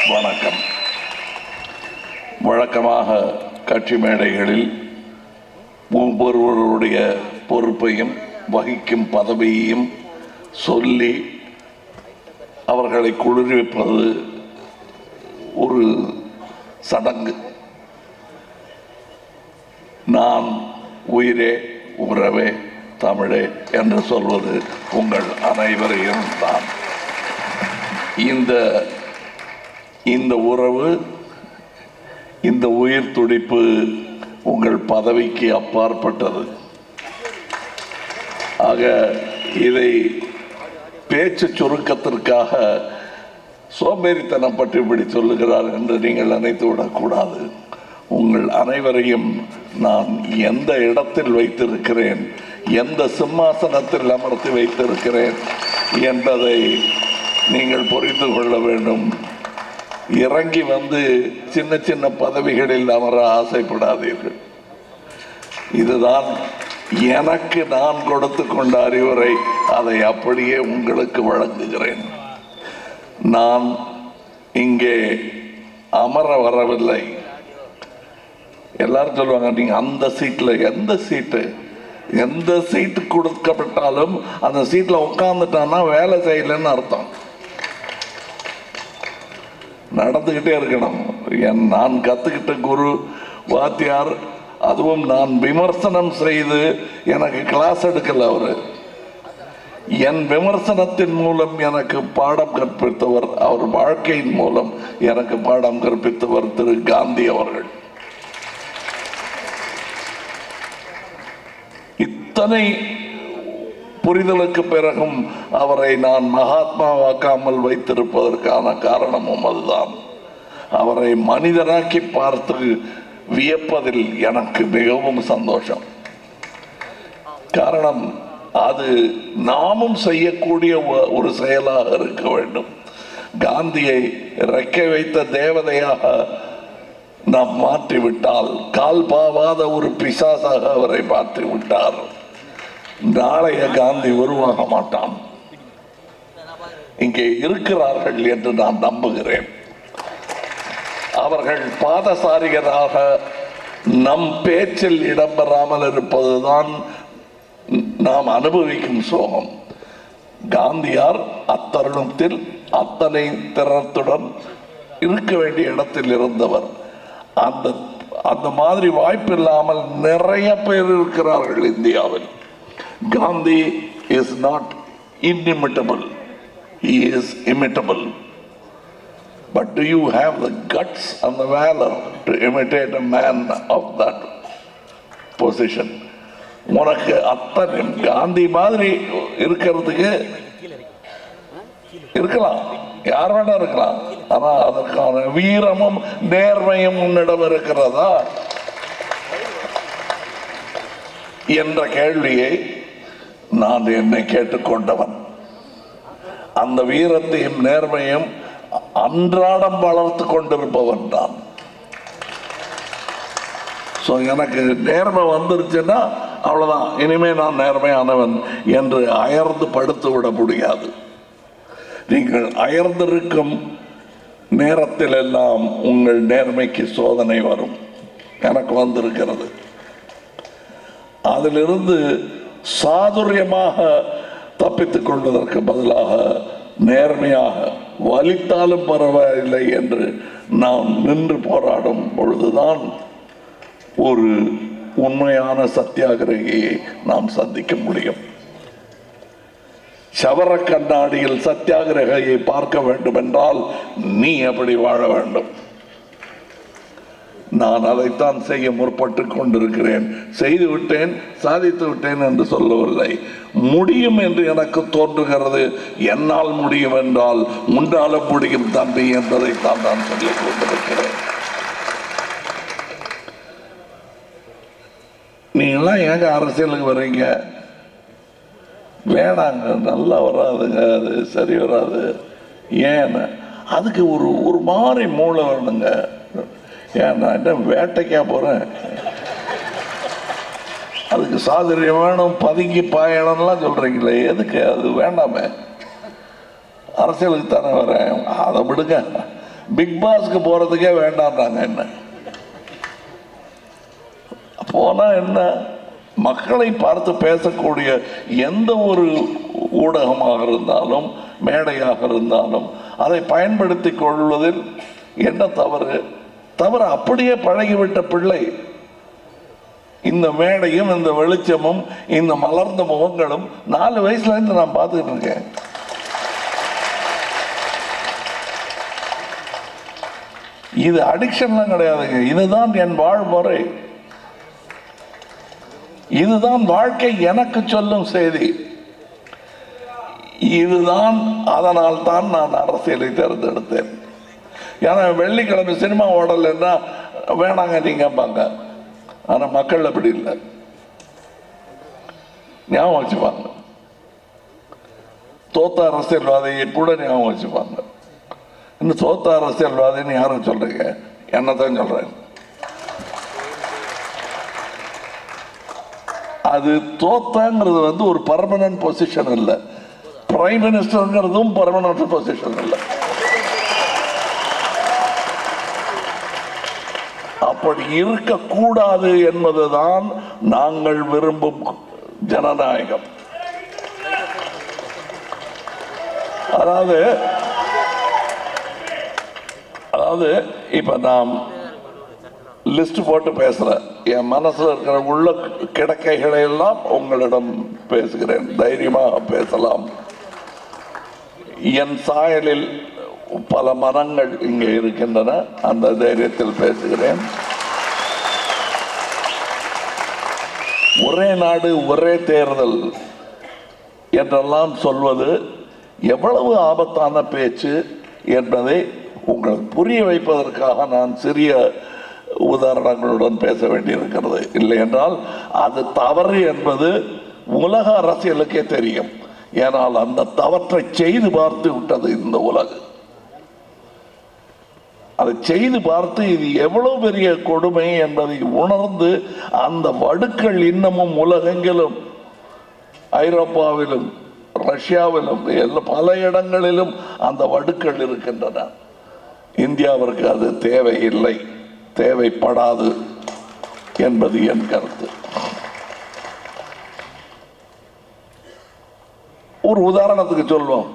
வணக்கம். வழக்கமாக கட்சி மேடைகளில் ஒவ்வொருவருடைய பொறுப்பையும் வகிக்கும் பதவியையும் சொல்லி அவர்களை குளிர்விப்பது ஒரு சடங்கு. நான் உயிரே உறவே தமிழே என்று சொல்வது உங்கள் அனைவரையும் தான். இந்த உறவு, இந்த உயிர் துடிப்பு உங்கள் பதவிக்கு அப்பாற்பட்டது. ஆக இதை பேச்சு சுருக்கத்திற்காக சோம்பேறித்தனம் பற்றி இப்படி சொல்லுகிறார் என்று நீங்கள் நினைத்து விடக்கூடாது. உங்கள் அனைவரையும் நான் எந்த இடத்தில் வைத்திருக்கிறேன், எந்த சிம்மாசனத்தில் அமர்த்தி வைத்திருக்கிறேன் என்பதை நீங்கள் புரிந்து கொள்ள வேண்டும். இறங்கி வந்து சின்ன சின்ன பதவிகளில் அமர ஆசைப்படாதீர்கள். இதுதான் எனக்கு நான் கொடுத்து கொண்ட அறிவுரை. அதை அப்படியே உங்களுக்கு வழங்குகிறேன். நான் இங்கே அமர வரவில்லை. எல்லாரும் சொல்லுவாங்க, நீங்க அந்த சீட்ல எந்த சீட்டு கொடுக்கப்பட்டாலும் அந்த சீட்ல உட்கார்ந்துட்டான்னா வேலை செய்யலன்னு அர்த்தம். நடந்துகிட்டே இருக்கணும். நான் கத்துக்கிட்ட குரு வாத்தியார், அதுவும் நான் விமர்சனம் செய்து எனக்கு கிளாஸ் எடுக்கல. அவரு என் விமர்சனத்தின் மூலம் எனக்கு பாடம் கற்பித்தவர், அவர் வாழ்க்கையின் மூலம் எனக்கு பாடம் கற்பித்தவர் திரு காந்தி அவர்கள். இத்தனை புரிதலுக்கு பிறகும் அவரை நான் மகாத்மாவாக்காமல் வைத்திருப்பதற்கான காரணமும் அதுதான். அவரை மனிதனாக்கி பார்த்து வியப்பதில் எனக்கு மிகவும் சந்தோஷம். காரணம், அது நாமும் செய்யக்கூடிய ஒரு செயலாக இருக்க வேண்டும். காந்தியை இறக்கை வைத்த தேவதையாக நாம் மாற்றிவிட்டால், கால் பாவாத ஒரு பிசாசாக அவரை மாற்றிவிட்டார். நாளைய காந்தி உருவாக மாட்டான். இங்கே இருக்கிறார்கள் என்று நான் நம்புகிறேன். அவர்கள் பாதசாரிகராக நம் பேச்சில் இடம்பெறாமல் இருப்பதுதான் நாம் அனுபவிக்கும் சோகம். காந்தியார் அத்தருணத்தில் அத்தனை திறத்துடன் இருக்க வேண்டிய இடத்தில் இருந்தவர். அந்த மாதிரி வாய்ப்பு இல்லாமல் நிறைய பேர் இருக்கிறார்கள் இந்தியாவில். Gandhi is not inimitable, he is imitable. But do you have the guts and the valor to imitate a man of that position? உனக்கு அத்தனை காந்தி மாதிரி இருக்கிறதுக்கு இருக்கலாம், யார் வேணா இருக்கலாம். ஆனா அதற்கான வீரமும் நேர்மையும் உன்னிடம் இருக்கிறதா என்ற கேள்வியை நான் என்னை கேட்டுக்கொண்டவன். அந்த வீரத்தையும் நேர்மையும் அன்றாடம் வளர்த்து கொண்டிருப்பவன் தான். எனக்கு நேர்மை வந்துருச்சுன்னா அவ்வளவுதான், இனிமே நான் நேர்மையானவன் என்று அயர்ந்து படுத்து விட முடியாது. நீங்கள் அயர்ந்திருக்கும் நேரத்தில் எல்லாம் உங்கள் நேர்மைக்கு சோதனை வரும். எனக்கு வந்திருக்கிறது. அதிலிருந்து சாதுரியமாக தப்பித்துக் கொள்வதற்கு பதிலாக நேர்மையாக வலித்தாலும் பரவாயில்லை என்று நாம் நின்று போராடும் பொழுதுதான் ஒரு உண்மையான சத்தியாகிரகியை நாம் சந்திக்க முடியும். சவர கண்ணாடியில் சத்தியாகிரகியை பார்க்க வேண்டும் என்றால் நீ எப்படி வாழ வேண்டும். நான் அதைத்தான் செய்ய முற்பட்டு கொண்டிருக்கிறேன். செய்து விட்டேன், சாதித்து விட்டேன் என்று சொல்லவில்லை. முடியும் என்று எனக்கு தோன்றுகிறது. என்னால் முடியும் என்றால் முன்னால முடியும் தம்பி என்பதைத்தான் நான் சொல்லிக் கொண்டிருக்கிறேன். நீங்களாம் ஏங்க அரசியலுக்கு வர்றீங்க? வேணாங்க, நல்லா வராதுங்க, அது சரி வராது. ஏன்? அதுக்கு ஒரு மாதிரி மூளை வேணுங்க. ஏன் நான் என்ன வேட்டைக்கா போறேன்? அதுக்கு சாதுரியம் வேணும், பதுங்கி பாயணும்லாம் சொல்றீங்களே, எதுக்கு? அது வேண்டாமே. அரசியலுக்கு தானே வரேன், அதை விடுங்க. பிக் பாஸ்க்கு போறதுக்கே வேண்டாம்னாங்க. என்ன போனா என்ன, மக்களை பார்த்து பேசக்கூடிய எந்த ஒரு ஊடகமாக இருந்தாலும் மேடையாக இருந்தாலும் அதை பயன்படுத்திக் கொள்வதில் என்ன தவறு? தவறு அப்படியே பழகிவிட்ட பிள்ளை. இந்த மேடையும் இந்த வெளிச்சமும் இந்த மலர்ந்த முகங்களும் 4 வயசுல இருந்து நான் பார்த்துக்கிட்டு இருக்கேன். இது அடிக்ஷன்லாம் கிடையாதுங்க. இதுதான் என் வாழ்முறை, இதுதான் வாழ்க்கை எனக்கு சொல்லும் செய்தி, இதுதான். அதனால் தான் நான் அரசியலை தேர்ந்தெடுத்தேன். ஏன்னா வெள்ளிக்கிழமை சினிமா ஓடலைன்னா வேணாங்க நீங்க கேட்பாங்க. ஆனா மக்கள் அப்படி இல்லை, ஞாபகம் வச்சுப்பாங்க. தோத்த அரசியல்வாதியை கூட ஞாபகம் வச்சுப்பாங்க. இன்னும் தோத்த அரசியல்வாதின்னு யாரும் சொல்றீங்க? என்னதான் சொல்றேன். அது தோத்தங்கிறது ஒரு பர்மனன்ட் பொசிஷன் இல்லை. பிரைம் மினிஸ்டர்ங்கிறதும் பர்மனன்ட் பொசிஷன் இல்லை. அப்படி இருக்கக்கூடாது என்பதுதான் நாங்கள் விரும்பும் ஜனநாயகம். அதாவது இப்ப நாம் லிஸ்ட் போட்டு பேசுறேன். என் மனசுல இருக்கிற உள்ள கிடக்கைகளை எல்லாம் உங்களிடம் பேசுகிறேன். தைரியமாக பேசலாம். என் சாயலில் பல மனங்கள் இங்கே இருக்கின்றன. அந்த தைரியத்தில் பேசுகிறேன். ஒரே நாடு ஒரே தேர்தல் என்றெல்லாம் சொல்வது எவ்வளவு ஆபத்தான பேச்சு என்பதை உங்களுக்கு புரிய வைப்பதற்காக நான் சிறிய உதாரணங்களுடன் பேச வேண்டியிருக்கிறது. இல்லை என்றால் அது தவறு என்பது உலக அரசியலுக்கே தெரியும். ஏனால் அந்த தவற்றை செய்து பார்த்து விட்டது இந்த உலகம். அதை செய்து பார்த்து இது எவ்வளவு பெரிய கொடுமை என்பதை உணர்ந்து அந்த வடுக்கள் இன்னமும் உலகெங்கிலும், ஐரோப்பாவிலும் ரஷ்யாவிலும் பல இடங்களிலும் அந்த வடுக்கள் இருக்கின்றன. இந்தியாவிற்கு அது தேவையில்லை, தேவைப்படாது என்பது என் கருத்து. ஒரு உதாரணத்துக்கு சொல்வோம்.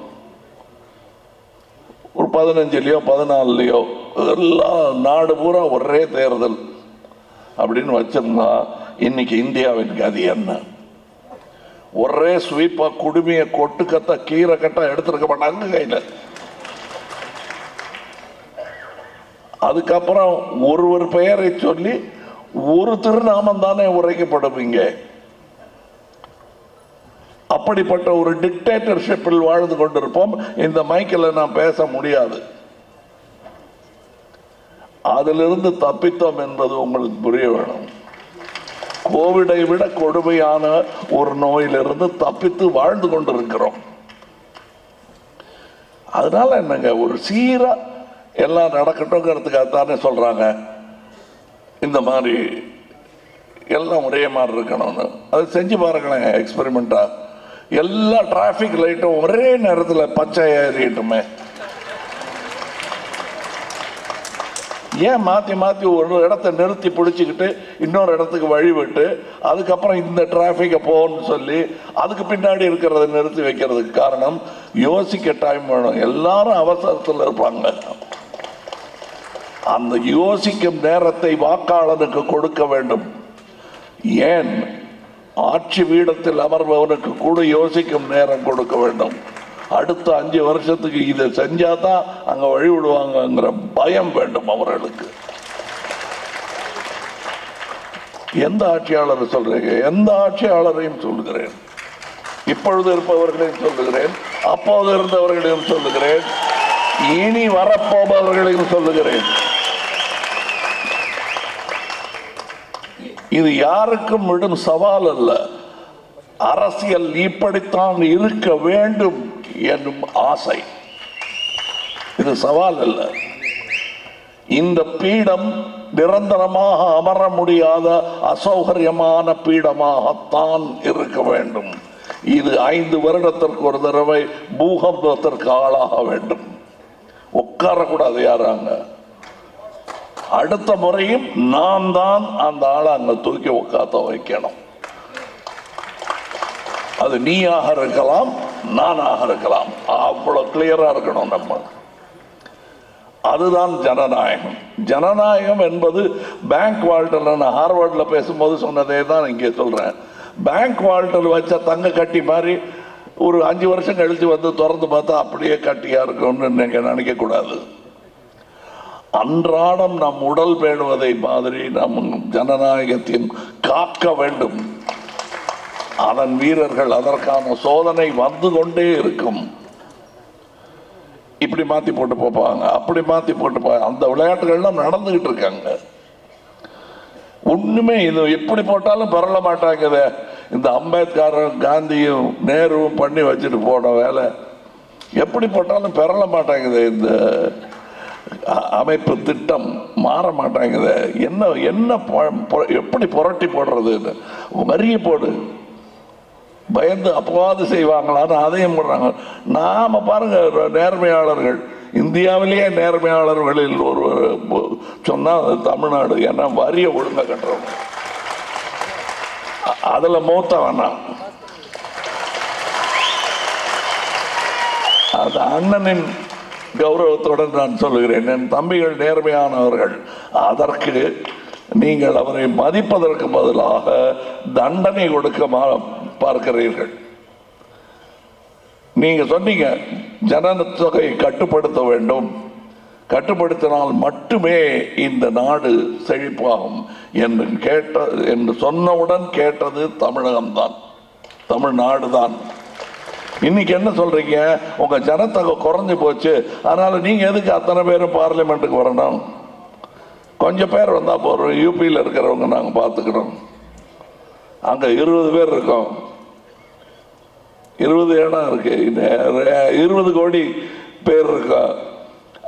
ஒரு 15லயோ 14லயோ எல்லா நாடு பூரா ஒரே தேர்தல் அப்படின்னு வச்சிருந்தா இன்னைக்கு இந்தியாவின் கதி என்ன? ஒரே ஸ்வீப்பா குடுமையை கொட்டு கத்த கீரை கட்ட எடுத்திருக்க மாட்டாங்க கையில. அதுக்கப்புறம் ஒரு பெயரை சொல்லி ஒரு திருநாமம் தானே உரைக்கப்படுவீங்க. அப்படிப்பட்ட ஒரு டிக்டேட்டர்ஷிப்பில் வாழ்ந்து கொண்டிருப்போம். இந்த மைக்கில் நான் பேச முடியாது. அதிலிருந்து தப்பித்தோம் என்பது உங்களுக்கு புரிய வேணும். கோவிடை விட கொடுமையான ஒரு நோயிலிருந்து தப்பித்து வாழ்ந்து கொண்டிருக்கிறோம். அதனால என்னங்க, ஒரு சீரா எல்லாம் நடக்கட்டும்ங்கிறதுக்காகத்தானே சொல்றாங்க இந்த மாதிரி எல்லாம் ஒரே மாதிரி இருக்கணும்னு. அதை செஞ்சு பாருங்களேன் எக்ஸ்பெரிமெண்டா. எல்லா டிராபிக் லைட்டும் ஒரே நேரத்தில் பச்சை ஏறிட்டுமே. ஏன் மாற்றி மாற்றி ஒரு இடத்த நிறுத்தி பிடிச்சிக்கிட்டு இன்னொரு இடத்துக்கு வழிவிட்டு அதுக்கப்புறம் இந்த டிராஃபிக்கை போகணும்னு சொல்லி அதுக்கு பின்னாடி இருக்கிறத நிறுத்தி வைக்கிறதுக்கு காரணம் யோசிக்க டைம் வேணும். எல்லாரும் அவசரத்தில் இருப்பாங்க. அந்த யோசிக்கும் நேரத்தை வாக்காளனுக்கு கொடுக்க வேண்டும். ஏன் ஆட்சி பீடத்தில் அமர்பவனுக்கு கூட யோசிக்கும் நேரம் கொடுக்க வேண்டும். அடுத்த 5 வருஷத்துக்கு இதை செஞ்சாதான் அங்க வழி விடுவாங்கங்கிற பயம் வேண்டும் அவர்களுக்கு. எந்த ஆட்சியாளர் சொல்றீங்க? எந்த ஆட்சியாளரையும் சொல்லுகிறேன், இப்பொழுது இருப்பவர்களையும் சொல்லுகிறேன், அப்போது இருந்தவர்களையும் சொல்லுகிறேன், இனி வரப்போபவர்களையும் சொல்லுகிறேன். இது யாருக்கும் விடும் சவால் அல்ல. அரசியல் இப்படித்தான் இருக்க வேண்டும் என்னும் ஆசை. இது சவால் அல்ல. இந்த பீடம் நிரந்தரமாக அமர முடியாத அசௌகரியமான பீடமாகத்தான் இருக்க வேண்டும். இது 5 வருடத்திற்கு ஒரு தடவை பூகம்பத்திற்கு ஆளாக வேண்டும். உட்காரக்கூடாது யாராங்க. அடுத்த முறையும் நான் தான் அந்த ஆளை அங்க தூக்கி உட்காத்த வைக்கணும். அது நீயாக இருக்கலாம், நானாக இருக்கலாம். அவ்வளவு கிளியரா இருக்கணும் நம்ம. அதுதான் ஜனநாயகம். ஜனநாயகம் என்பது பேங்க் வால்டர், நான் ஹார்வர்டில் பேசும்போது சொன்னதே தான் இங்கே சொல்றேன். பேங்க் வால்டர் வச்ச தங்க கட்டி மாதிரி ஒரு 5 வருஷம் கழிச்சு வந்து திறந்து பார்த்தா அப்படியே கட்டியா இருக்கும்னு நீங்க நினைக்க கூடாது. அன்றாடம் நம் உடல் பேணுவதை மாதிரி நம் ஜனநாயகத்தின் காக்க வேண்டும். அதன் வீரர்கள் அதற்கான சோதனை வந்து கொண்டே இருக்கும். இப்படி மாத்தி போட்டு போப்பாங்க, அப்படி மாத்தி போட்டு போவாங்க. அந்த விளையாட்டுகள்லாம் நடந்துகிட்டு இருக்காங்க. ஒண்ணுமே இது எப்படி போட்டாலும் பரவ மாட்டாங்க. இந்த அம்பேத்கரும் காந்தியும் நேருவும் பண்ணி வச்சுட்டு போன வேலை எப்படி போட்டாலும் பெறல மாட்டாங்குது. இந்த அமைப்பு திட்டம் மாற மாட்டாங்குது. என்ன என்ன எப்படி புரட்டி போடுறதுன்னு மறிய போடு. பயந்து அப்பவாது செய்வாங்களான்னு அதையும் போடுறாங்க. நாம பாருங்க, நேர்மையாளர்கள் இந்தியாவிலேயே நேர்மையாளர்களில் ஒரு சொன்னா தமிழ்நாடு. ஏன்னா வரிய ஒழுங்க கட்டுறோம், அதுல மூத்த வேணாம். அது அண்ணனின் கௌரவத்துடன் நான் சொல்லுகிறேன். என் தம்பிகள் நேர்மையானவர்கள். அதற்கு நீங்கள் அவரை மதிப்பதற்கு பதிலாக தண்டனை கொடுக்க பார்க்கிறீர்கள். நீங்க சொன்னீங்க ஜனத்தொகையை கட்டுப்படுத்த வேண்டும், கட்டுப்படுத்தினால் மட்டுமே இந்த நாடு செழிப்பாகும் என்று சொன்னவுடன் கேட்டது தமிழகம்தான், தமிழ்நாடு தான். இன்னைக்கு என்ன சொல்றீங்க? உங்க ஜனத்தொகை குறைஞ்சு போச்சு, அதனால நீங்க எதுக்கு அத்தனை பேரும் பார்லிமெண்ட்டுக்கு வரணும்? கொஞ்சம் பேர் வந்தா போறோம். யூபியில் இருக்கிறவங்க நாங்க பார்த்துக்கிறோம். அங்க 20 பேர் இருக்கோம், 20 இடம் இருக்கு, 20 கோடி பேர் இருக்கா,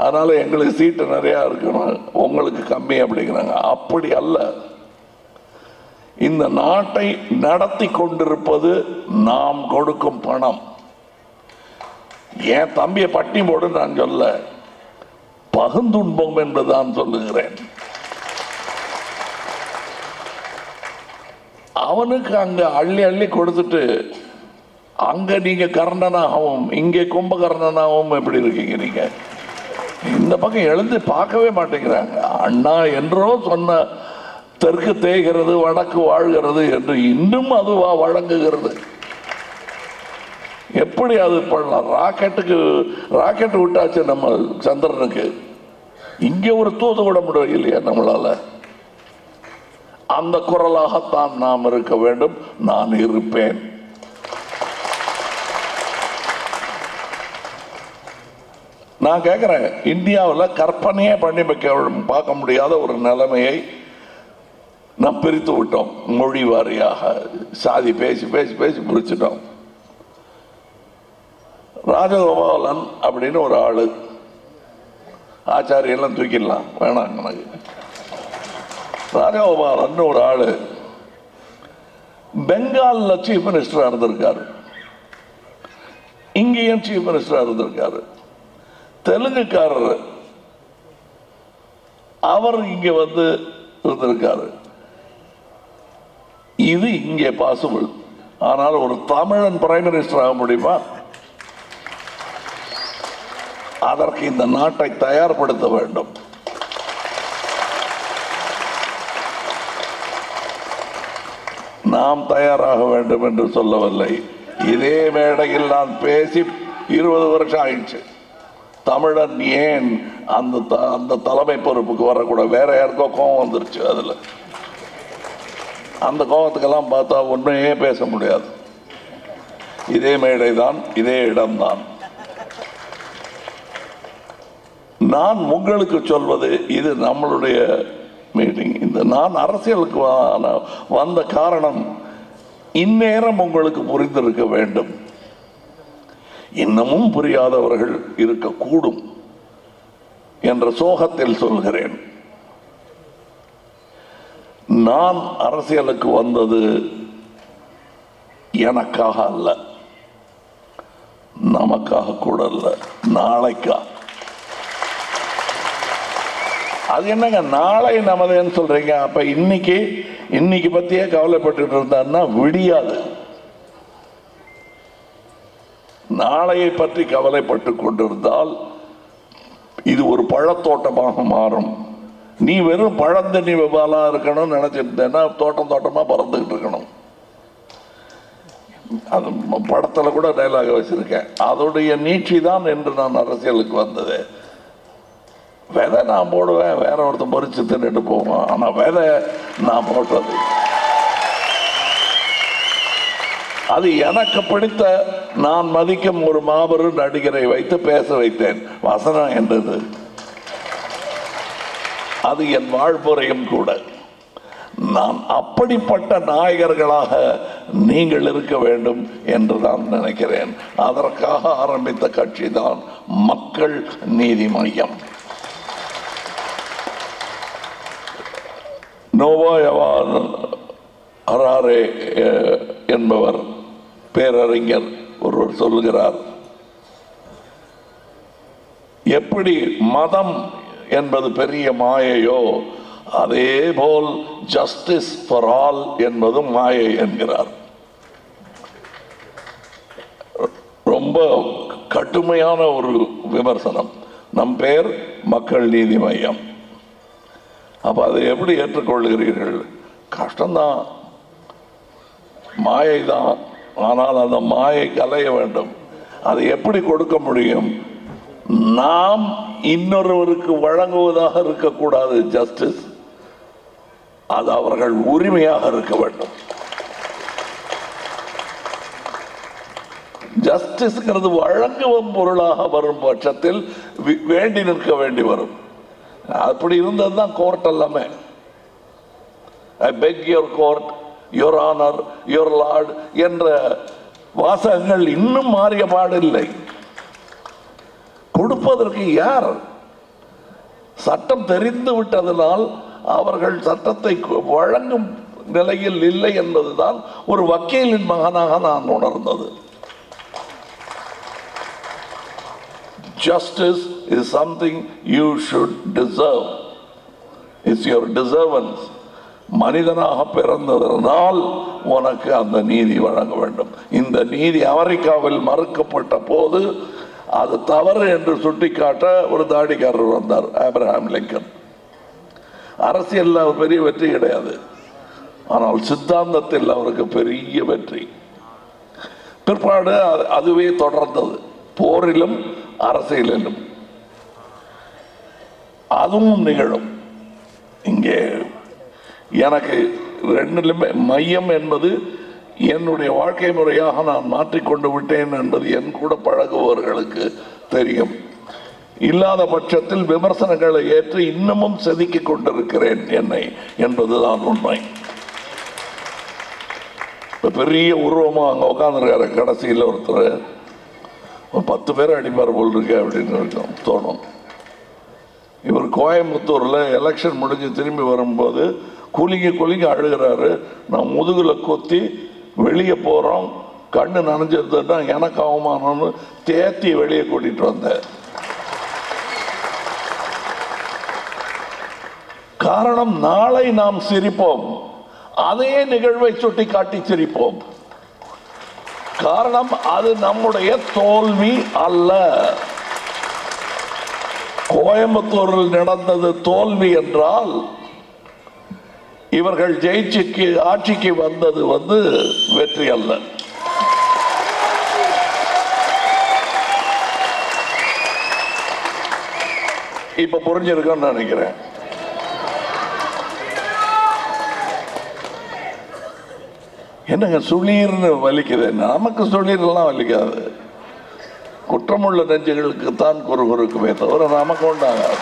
அதனால எங்களுக்கு சீட்டு நிறைய இருக்கணும், உங்களுக்கு கம்மி அப்படிங்கிறாங்க. அப்படி அல்ல. இந்த நாட்டை நடத்தி கொண்டிருப்பது நாம் கொடுக்கும் பணம். என் தம்பியை பட்டி போடு நான் சொல்ல, பகுந்துன்பம் என்றுதான் சொல்லுகிறேன். அவனுக்கு அங்க அள்ளி அள்ளி கொடுத்துட்டு அங்க நீங்க கர்ணனாகவும் இங்கே கும்பகர்ணனாகவும் எப்படி இருக்கீங்க? நீங்க இந்த பக்கம் எழுந்து பார்க்கவே மாட்டேங்கிறாங்க. அண்ணா என்றோ சொன்ன தெற்கு தேய்கிறது வடக்கு வாழ்கிறது என்று இன்னும் அதுவா வழங்குகிறது. எப்படி அது பண்ணலாம்? ராக்கெட் விட்டாச்சு நம்ம சந்திரனுக்கு, இங்க ஒரு தூது விட முடியும் இல்லையா நம்மளால? அந்த குரலாகத்தான் நாம் இருக்க வேண்டும். நான் இருப்பேன். நான் கேட்கிறேன், இந்தியாவில் கற்பனையே பண்ணி பார்க்க முடியாத ஒரு நிலைமையை நாம் பிரித்து விட்டோம். மொழி வாரியாக சாதி பேசி பேசி பேசி பிரிச்சுட்டோம். ராஜகோபாலன் அப்படின்னு ஒரு ஆளு, ஆச்சாரியெல்லாம் தூக்கிடலாம் வேணாம் எனக்கு. ராஜகோபாலன் ஒரு ஆளு பெங்கால்ல சீஃப் மினிஸ்டரா இருந்திருக்காரு, இங்கேயும் சீஃப் மினிஸ்டரா இருந்திருக்காரு. தெலுங்குக்காரர், அவர் இங்க வந்து இருந்திருக்காரு. இது இங்கே பாசிபிள். ஆனால் ஒரு தமிழன் பிரைம் மினிஸ்டர் ஆக முடியுமா? அதற்கு இந்த நாட்டை தயார்படுத்த வேண்டும். நாம் தயாராக வேண்டும் என்று சொல்லவில்லை. இதே மேடையில் நான் பேசி 20 வருஷம் ஆயிடுச்சு. தமிழன் ஏன் அந்த தலைமை பொறுப்புக்கு வரக்கூடாது? வேற யாருக்கோ கோபம் வந்துருச்சு. அதுல அந்த கோபத்துக்கெல்லாம் பார்த்தா உண்மையே பேச முடியாது. இதே மேடை தான், இதே இடம்தான். நான் உங்களுக்கு சொல்வது, இது நம்மளுடைய மீட்டிங். இந்த நான் அரசியலுக்கு வந்த காரணம் இந்நேரம் உங்களுக்கு புரிந்திருக்க வேண்டும். இன்னமும் புரியாதவர்கள் இருக்கக்கூடும் என்ற சோகத்தில் சொல்கிறேன். நான் அரசியலுக்கு வந்தது எனக்காக அல்ல, நமக்காக கூட அல்ல, நாளைக்காக. அது என்னங்க நாளை நமதுன்னு சொல்றீங்க? அப்ப இன்னைக்கு பத்தியே கவலைப்பட்டு இருந்தான்னா விடியாது. நாளையை பற்றி கவலைப்பட்டு கொண்டிருந்தால் இது ஒரு பழத்தோட்டமாக மாறும். நீ வெறும் பழந்தண்ணி விபாலா இருக்கணும்னு நினைச்சிருந்தேன்னா தோட்டமா பறந்துகிட்டு இருக்கணும். அது படத்துல கூட டைலாக வச்சிருக்கேன். அதோடைய நீட்சி தான் என்று நான் அரசியலுக்கு வந்தது. விதை நான் போடுவேன், வேற ஒருத்தர் பறிச்சு தின்னுட்டு போவேன். ஆனா விதை நான் போட்டது. அது எனக்கு பிடித்த, நான் மதிக்கும் ஒரு மாபெரும் நடிகரை வைத்து பேச வைத்தேன். வசனம் என்றது அது என் வாழ்முறையும் கூட. நான் அப்படிப்பட்ட நாயகர்களாக நீங்கள் இருக்க வேண்டும் என்று நான் நினைக்கிறேன். அதற்காக ஆரம்பித்த கட்சி தான் மக்கள் நீதி மையம். நோவா ஹராரே என்பவர் பேரறிஞர் ஒருவர் சொல்லுகிறார், எப்படி மதம் என்பது பெரிய மாயையோ அதே போல் ஜஸ்டிஸ் ஃபார் ஆல் என்பதும் மாயை என்கிறார். ரொம்ப கடுமையான ஒரு விமர்சனம். நம் பெயர் மக்கள் நீதி மையம். அப்ப அதை எப்படி ஏற்றுக்கொள்கிறீர்கள்? கஷ்டம்தான், மாயை தான். ஆனால் அந்த மாயை கலைய வேண்டும். அதை எப்படி கொடுக்க முடியும்? நாம் இன்னொருவருக்கு வழங்குவதாக இருக்கக்கூடாது ஜஸ்டிஸ். அது அவர்கள் உரிமையாக இருக்க வேண்டும். ஜஸ்டிஸ்ங்கிறது வழங்கும் பொருளாக வரும் பட்சத்தில் வேண்டி நிற்க வேண்டி வரும். அப்படி இருந்ததுதான் கோர்ட் எல்லாமே. I beg your court, your honour, your lord என்ற வாசகங்கள் இன்னும் மாறிய பாடில்லை. கொடுப்பதற்கு யார்? சட்டம் தெரிந்து விட்டதனால் அவர்கள் சட்டத்தை வழங்கும் நிலையில் இல்லை என்பதுதான் ஒரு வக்கீலின் மகனாக நான் உணர்ந்தது. Justice is something you should deserve. It's your deservance. மனிதனாக பிறந்ததனால் உனக்கு அந்த நீதி வழங்க வேண்டும். இந்த நீதி அமெரிக்காவில் மறுக்கப்பட்ட போது அது தவறு என்று சுட்டிக்காட்ட ஒரு தாடிக்காரர் வந்தார், ஆப்ரஹாம் லிங்கன். அரசியல் அவர் பெரிய வெற்றி கிடையாது, ஆனால் சித்தாந்தத்தில் அவருக்கு பெரிய வெற்றி. பிற்பாடு அதுவே தொடர்ந்தது, போரிலும் அரசியலிலும். அதுவும் நிகழும். இங்கே எனக்கு ரெண்டிலுமே மையம் என்பது என்னுடைய வாழ்க்கை முறையாக நான் மாற்றிக்கொண்டு விட்டேன் என்பது என் கூட பழகுபவர்களுக்கு தெரியும். இல்லாத பட்சத்தில் விமர்சனங்களை ஏற்று இன்னமும் செதுக்கிக் கொண்டிருக்கிறேன் என்னை என்பதுதான் உண்மை. பெரிய உருவமா அங்க உட்காந்துருக்காரு, கடைசியில் ஒருத்தர் 10 பேர் அடிப்பார் போல் இருக்கு அப்படின்னு தோணும். இவர் கோயம்புத்தூர்ல எலெக்ஷன் முடிஞ்சு திரும்பி வரும்போது குலுங்கி அழுகிறாரு. நான் முதுகுல கொத்தி வெளியே போறோம், கண்ணு நனைஞ்சதுன்னா எனக்கு அவமானம்னு தேத்தி வெளியே கூட்டிட்டு வந்தேன். காரணம், நாளை நாம் சிரிப்போம், அதே நிகழ்வை சுட்டி காட்டி சிரிப்போம். காரணம், அது நம்முடைய தோல்வி அல்ல. கோயம்புத்தூரில் நடந்தது தோல்வி என்றால் இவர்கள் ஜெயிச்சுக்கு ஆட்சிக்கு வந்தது வெற்றி அல்ல. இப்ப புரிஞ்சிருக்கோன்னு நினைக்கிறேன். என்னங்க சுளீர்னு வலிக்குது? நமக்கு சுளீர்லாம் வலிக்காது. குற்றமுள்ள நெஞ்சுகளுக்கு தான் குறுகுறுக்குமே தவிர நமக்கு உண்டாகாது.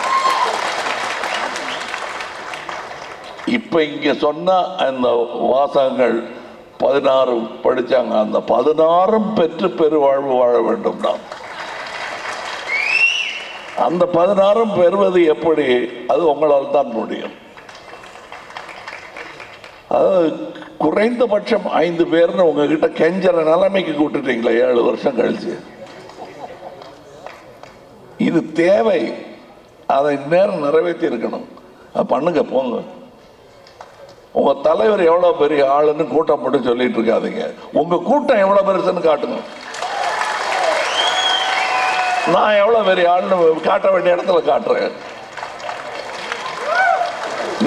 இப்ப இங்க சொன்ன அந்த வாசகங்கள் 16 படிச்சாங்க. அந்த 16 பெற்று பெருவாழ்வு வாழ வேண்டும். நாம் அந்த 16 பெறுவது எப்படி? அது உங்களால் தான் முடியும். அதாவது குறைந்தபட்சம் 5 பேர்னு உங்ககிட்ட கெஞ்சற நிலைமைக்கு கூட்டுட்டீங்களா 7 வருஷம் கழிச்சு? இது தேவை. அதை நேரம் நிறைவேற்றி இருக்கணும். பண்ணுங்க, போங்க. உங்க தலைவர் எவ்வளவு பெரிய ஆளுன்னு கூட்டம் போட்டு சொல்லிட்டு இருக்காதீங்க. உங்க கூட்டம் எவ்வளவு பெருசுன்னு காட்டுங்க. நான் எவ்வளவு பெரிய ஆளுன்னு காட்ட வேண்டிய இடத்துல காட்டுறேன்.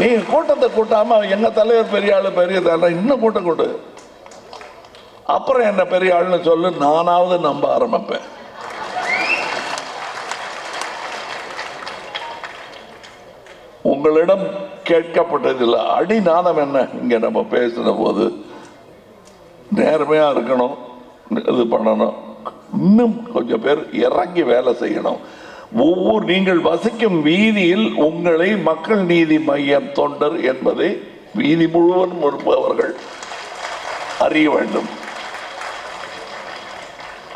நீ கூட்டத்தை கூட்டாம எங்க தலைவர் பெரிய ஆளு, பெரிய தலைவர், இன்னும் கூட்டம் கூட்டு, அப்புறம் என்ன பெரிய ஆளுன்னு சொல்லு, நானாவது நம்ப ஆரம்பிப்பேன். உங்களிடம் கேட்கப்பட்டதில்லை அடிநாதம் என்ன? இங்க நம்ம பேசின போது நேர்மையா இருக்கணும், இது பண்ணணும், இன்னும் கொஞ்சம் பேர் இறங்கி வேலை செய்யணும். ஒவ்வொரு நீங்கள் வசிக்கும் வீதியில் உங்களை மக்கள் நீதி மையம் தொண்டர் என்பதை வீதி முழுவதும் இருப்பவர்கள் அறிய வேண்டும்.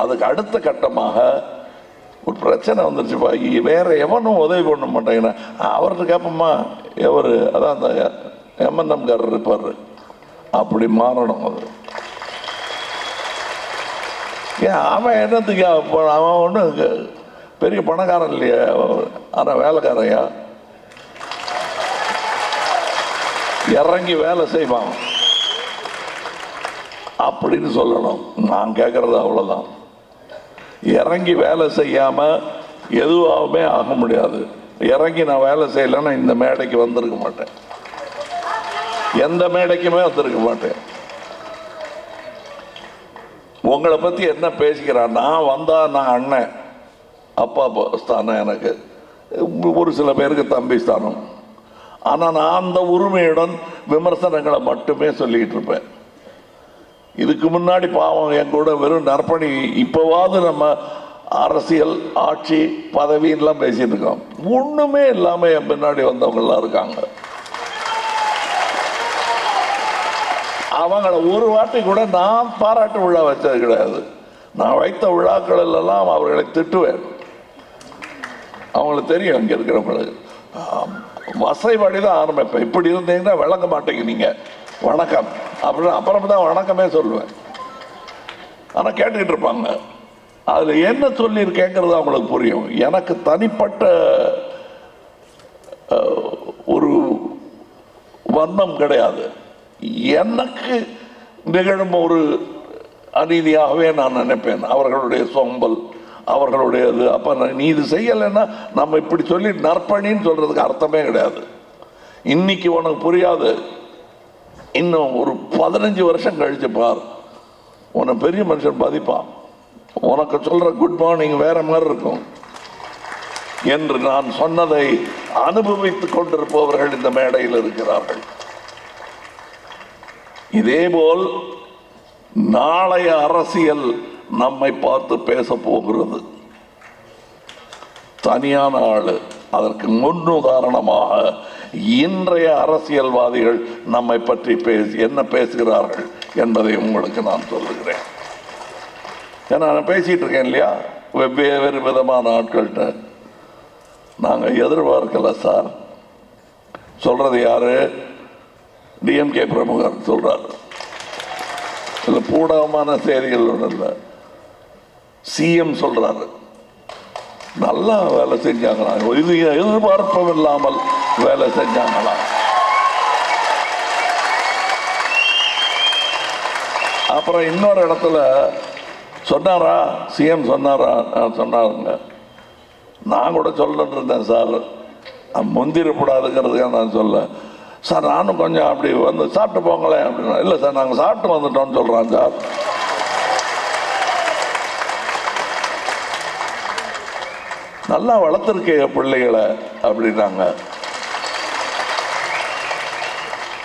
அதுக்கு அடுத்த கட்டமாக ஒரு பிரச்சனை வந்துருச்சுப்பா, வேற எவனும் உதவி பண்ண மாட்டேங்கன்னா அவர்கிட்ட கேட்போமா, எவர் அதான் அந்த எம்என்எம் காரர் இருப்பார், அப்படி மாறணும். அது ஏன் அவன் என்னத்துக்கு, அவன் ஒன்றும் பெரிய பணக்காரன் இல்லையா, ஆனால் வேலைக்காரையா, இறங்கி வேலை செய்வான் அப்படின்னு சொல்லணும். நான் கேட்கறது அவ்வளவுதான். இறங்கி வேலை செய்யாம எதுவாகவே ஆக முடியாது. இறங்கி நான் வேலை செய்யலைன்னா இந்த மேடைக்கு வந்திருக்க மாட்டேன், எந்த மேடைக்குமே வந்திருக்க மாட்டேன். உங்களை பத்தி என்ன பேசிக்கிறான்? நான் வந்தா நான் அண்ணன், அப்பா ஸ்தானம், எனக்கு ஒரு சில பேருக்கு தம்பி ஸ்தானம். ஆனா நான் அந்த உரிமையுடன் விமர்சனங்களை மட்டுமே சொல்லிட்டு இருப்பேன். இதுக்கு முன்னாடி பாவம் என் கூட வெறும் நற்பணி, இப்பவாவது நம்ம அரசியல் ஆட்சி பதவின்லாம் பேசிட்டு இருக்கோம், ஒண்ணுமே இல்லாம என் பின்னாடி வந்தவங்கலாம் இருக்காங்க. அவங்கள ஒரு வாட்டி கூட நான் பாராட்டு விழா வச்சது கிடையாது. நான் வைத்த விழாக்கள் எல்லாம் அவர்களை திட்டுவேன். அவங்களுக்கு தெரியும், இங்க இருக்கிறவங்களுக்கு வசைபாடி தான் ஆரம்பிப்பேன். இப்படி இருந்தீங்கன்னா விளங்க மாட்டேங்க நீங்க, வணக்கம் அப்படின்னு அப்புறம் தான் வணக்கமே சொல்லுவேன். ஆனா கேட்டுக்கிட்டு இருப்பாங்க. அதுல என்ன சொல்லியிருக்கேங்கிறது அவங்களுக்கு புரியும். எனக்கு தனிப்பட்ட ஒரு வண்ணம் கிடையாது. எனக்கு நிகழும் ஒரு அநீதியாகவே நான் நினைப்பேன். அவர்களுடைய சொம்பல், அவர்களுடைய இது. அப்ப நீ இது செய்யலைன்னா நம்ம இப்படி சொல்லி நற்பணின்னு சொல்றதுக்கு அர்த்தமே கிடையாது. இன்னைக்கு உனக்கு புரியாது, இன்னும் ஒரு 15 வருஷம் கழிச்சு பார், உன்னை பெரிய மனுஷன் பதிப்பான். உனக்கு சொல்ற குட் மார்னிங் வேற மாதிரி இருக்கும் என்று நான் சொன்னதை அனுபவித்துக் கொண்டிருப்பவர்கள் இந்த மேடையில் இருக்கிறார்கள். இதேபோல் நாளைய அரசியல் நம்மை பார்த்து பேச போகிறது. தனியான ஆளு. அதற்கு முன்னுதாரணமாக இன்றைய அரசியல்வாதிகள் நம்மை பற்றி என்ன பேசுகிறார்கள் என்பதை உங்களுக்கு நான் சொல்லுகிறேன். ஏன்னா நான் பேசிட்டு இருக்கேன் இல்லையா, வெவ்வேறு விதமான ஆட்கள்கிட்ட. நாங்க எதிர்பார்க்கல சார். சொல்றது யாரு? டிஎம்கே பிரமுகர் சொல்றாரு. இதுல பூடகமான செய்திகள் ஒன்றும் இல்லை. சிஎம் சொல்றாரு, நல்லா வேலை செஞ்சாங்களா, இது எதிர்பார்ப்பும் இல்லாமல் வேலை செஞ்சாங்களா. அப்புறம் இன்னொரு இடத்துல சொன்னாரா, சிஎம் சொன்னாரா, சொன்னாருங்க. நான் கூட சொல்லிட்டு இருந்தேன் சார், முந்திரப்படாதுங்கிறதுக்காக நான் சொல்ல சார், நானும் கொஞ்சம் அப்படி வந்து சாப்பிட்டு போங்களேன் அப்படின்னா, இல்லை சார் நாங்கள் சாப்பிட்டு வந்துட்டோம்னு சொல்கிறான் சார். நல்லா வளர்த்துருக்கே பிள்ளைகளை அப்படின்னாங்க.